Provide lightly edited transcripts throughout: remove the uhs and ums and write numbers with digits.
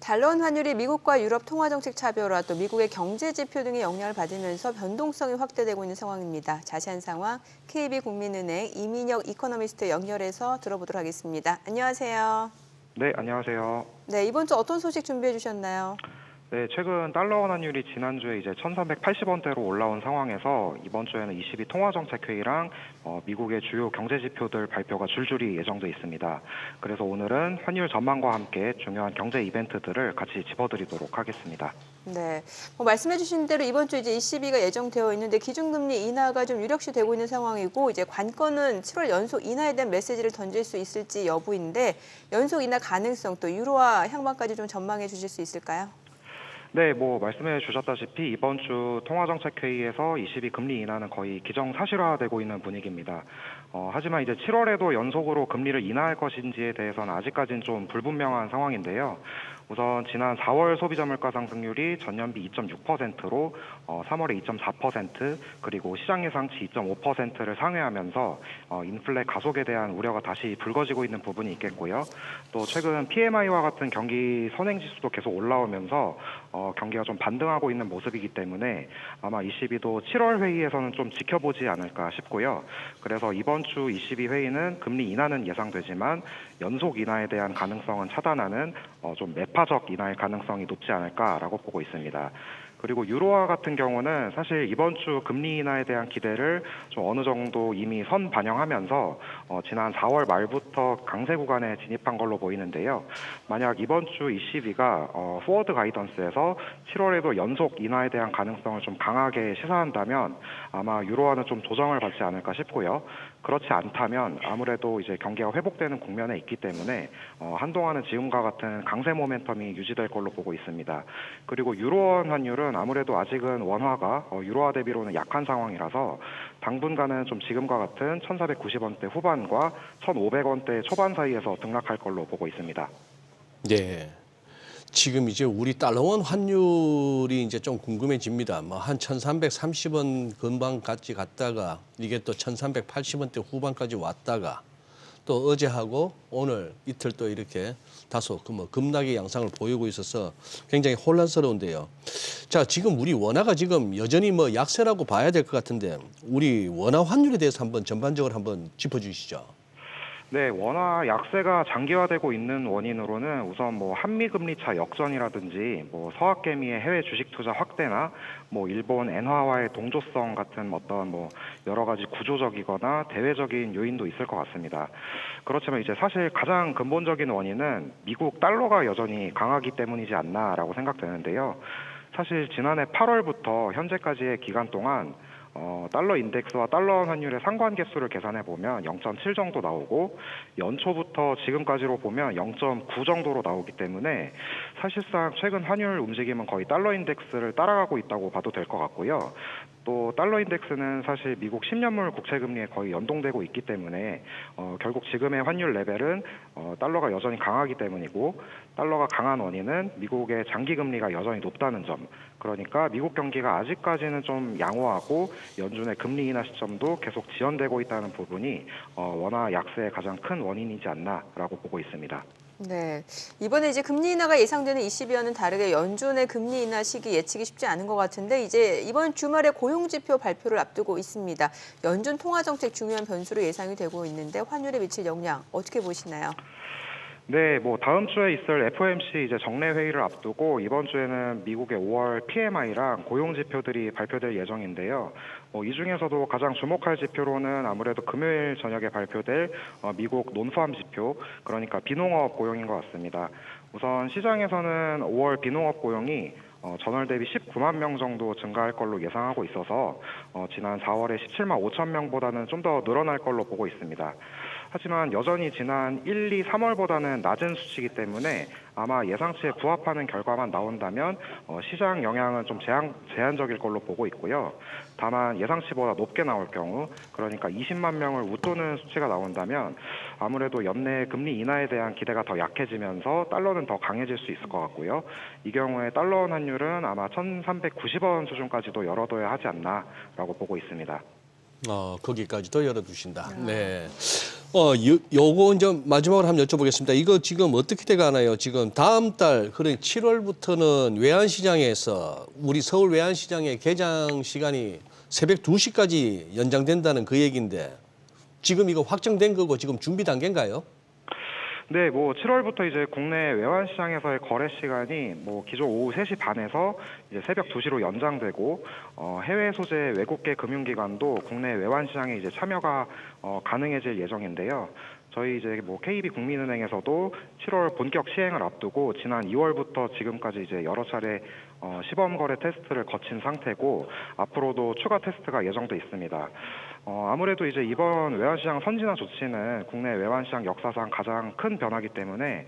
달러원 환율이 미국과 유럽 통화정책 차별화 또 미국의 경제 지표 등의 영향을 받으면서 변동성이 확대되고 있는 상황입니다. 자세한 상황 KB국민은행 이민혁 이코노미스트 연결해서 들어보도록 하겠습니다. 안녕하세요. 네, 안녕하세요. 네, 이번 주 어떤 소식 준비해 주셨나요? 네, 최근 달러원 환율이 지난주에 이제 1,380원대로 올라온 상황에서 이번 주에는 22 통화정책회의랑 미국의 주요 경제 지표들 발표가 줄줄이 예정돼 있습니다. 그래서 오늘은 환율 전망과 함께 중요한 경제 이벤트들을 같이 짚어드리도록 하겠습니다. 네, 말씀해 주신 대로 이번 주 이제 ECB가 예정되어 있는데 기준금리 인하가 좀 유력시 되고 있는 상황이고 이제 관건은 7월 연속 인하에 대한 메시지를 던질 수 있을지 여부인데 연속 인하 가능성 또 유로화 향방까지 좀 전망해 주실 수 있을까요? 네, 말씀해 주셨다시피 이번 주 통화정책회의에서 22 금리 인하는 거의 기정사실화되고 있는 분위기입니다. 하지만 이제 7월에도 연속으로 금리를 인하할 것인지에 대해서는 아직까지는 좀 불분명한 상황인데요. 우선 지난 4월 소비자 물가 상승률이 전년비 2.6%로 3월에 2.4% 그리고 시장 예상치 2.5%를 상회하면서 인플레 가속에 대한 우려가 다시 불거지고 있는 부분이 있겠고요. 또 최근 PMI와 같은 경기 선행지수도 계속 올라오면서 경기가 좀 반등하고 있는 모습이기 때문에 아마 ECB도 7월 회의에서는 좀 지켜보지 않을까 싶고요. 그래서 이번 주 ECB 회의는 금리 인하는 예상되지만 연속 인하에 대한 가능성은 차단하는 좀 매파적 인하의 가능성이 높지 않을까라고 보고 있습니다. 그리고 유로화 같은 경우는 사실 이번 주 금리 인하에 대한 기대를 좀 어느 정도 이미 선 반영하면서 지난 4월 말부터 강세 구간에 진입한 걸로 보이는데요. 만약 이번 주 ECB가 포워드 가이던스에서 7월에도 연속 인하에 대한 가능성을 좀 강하게 시사한다면 아마 유로화는 좀 조정을 받지 않을까 싶고요. 그렇지 않다면 아무래도 이제 경기가 회복되는 국면에 있기 때문에 한동안은 지금과 같은 강세 모멘텀이 유지될 걸로 보고 있습니다. 그리고 유로원 환율은 아무래도 아직은 원화가 유로화 대비로는 약한 상황이라서 당분간은 좀 지금과 같은 1,490원대 후반과 1,500원대 초반 사이에서 등락할 걸로 보고 있습니다. 네. 지금 이제 우리 달러원 환율이 이제 좀 궁금해집니다. 한 1,330원 근방까지 갔다가 이게 또 1,380원대 후반까지 왔다가 또 어제하고 오늘 이틀 또 이렇게 다소 급락의 양상을 보이고 있어서 굉장히 혼란스러운데요. 자, 지금 우리 원화가 지금 여전히 약세라고 봐야 될 것 같은데 우리 원화 환율에 대해서 한번 전반적으로 한번 짚어주시죠. 네, 원화 약세가 장기화되고 있는 원인으로는 우선 한미 금리 차 역전이라든지 서학개미의 해외 주식 투자 확대나 일본 엔화와의 동조성 같은 어떤 여러 가지 구조적이거나 대외적인 요인도 있을 것 같습니다. 그렇지만 이제 사실 가장 근본적인 원인은 미국 달러가 여전히 강하기 때문이지 않나라고 생각되는데요. 사실 지난해 8월부터 현재까지의 기간 동안 달러 인덱스와 달러 환율의 상관계수를 계산해 보면 0.7 정도 나오고 연초부터 지금까지로 보면 0.9 정도로 나오기 때문에 사실상 최근 환율 움직임은 거의 달러 인덱스를 따라가고 있다고 봐도 될 것 같고요. 또 달러 인덱스는 사실 미국 10년물 국채금리에 거의 연동되고 있기 때문에 결국 지금의 환율 레벨은 달러가 여전히 강하기 때문이고 달러가 강한 원인은 미국의 장기금리가 여전히 높다는 점. 그러니까 미국 경기가 아직까지는 좀 양호하고 연준의 금리 인하 시점도 계속 지연되고 있다는 부분이 원화 약세의 가장 큰 원인이지 않나라고 보고 있습니다. 네, 이번에 이제 금리 인하가 예상되는 ECB와는 다르게 연준의 금리 인하 시기 예측이 쉽지 않은 것 같은데 이제 이번 주말에 고용지표 발표를 앞두고 있습니다. 연준 통화정책 중요한 변수로 예상이 되고 있는데 환율에 미칠 영향 어떻게 보시나요? 네, 다음 주에 있을 FOMC 이제 정례 회의를 앞두고 이번 주에는 미국의 5월 PMI랑 고용 지표들이 발표될 예정인데요. 이 중에서도 가장 주목할 지표로는 아무래도 금요일 저녁에 발표될 미국 논수함 지표, 그러니까 비농업 고용인 것 같습니다. 우선 시장에서는 5월 비농업 고용이 전월 대비 19만 명 정도 증가할 걸로 예상하고 있어서 지난 4월에 17만 5천 명보다는 좀 더 늘어날 걸로 보고 있습니다. 하지만 여전히 지난 1, 2, 3월보다는 낮은 수치이기 때문에 아마 예상치에 부합하는 결과만 나온다면 시장 영향은 좀 제한적일 걸로 보고 있고요. 다만 예상치보다 높게 나올 경우, 그러니까 20만 명을 웃도는 수치가 나온다면 아무래도 연내 금리 인하에 대한 기대가 더 약해지면서 달러는 더 강해질 수 있을 것 같고요. 이 경우에 달러 원 환율은 아마 1,390원 수준까지도 열어둬야 하지 않나라고 보고 있습니다. 거기까지도 열어두신다. 네. 요거 이제 마지막으로 한번 여쭤보겠습니다. 이거 지금 어떻게 돼가나요? 지금 다음 달, 그래 7월부터는 외환시장에서 우리 서울 외환시장의 개장 시간이 새벽 2시까지 연장된다는 그 얘기인데 지금 이거 확정된 거고 지금 준비 단계인가요? 네, 뭐 7월부터 이제 국내 외환 시장에서의 거래 시간이 뭐 기존 오후 3시 반에서 이제 새벽 2시로 연장되고 해외 소재 외국계 금융기관도 국내 외환 시장에 이제 참여가 가능해질 예정인데요. 저희 이제 뭐 KB 국민은행에서도 7월 본격 시행을 앞두고 지난 2월부터 지금까지 이제 여러 차례 시범 거래 테스트를 거친 상태고 앞으로도 추가 테스트가 예정돼 있습니다. 아무래도 이제 이번 외환시장 선진화 조치는 국내 외환시장 역사상 가장 큰 변화이기 때문에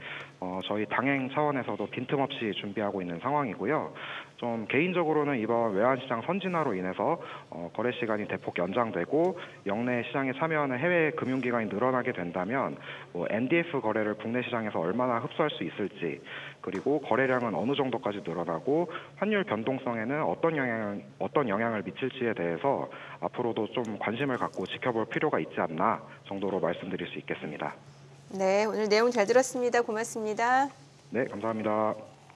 저희 당행 차원에서도 빈틈없이 준비하고 있는 상황이고요. 좀 개인적으로는 이번 외환시장 선진화로 인해서 거래 시간이 대폭 연장되고 영내 시장에 참여하는 해외 금융기관이 늘어나게 된다면 뭐 NDF 거래를 국내 시장에서 얼마나 흡수할 수 있을지 그리고 거래량은 어느 정도까지 늘어나고 환율 변동성에는 어떤 영향을 미칠지에 대해서 앞으로도 좀 관심을 갖고 지켜볼 필요가 있지 않나 정도로 말씀드릴 수 있겠습니다. 네, 오늘 내용 잘 들었습니다. 고맙습니다. 네, 감사합니다.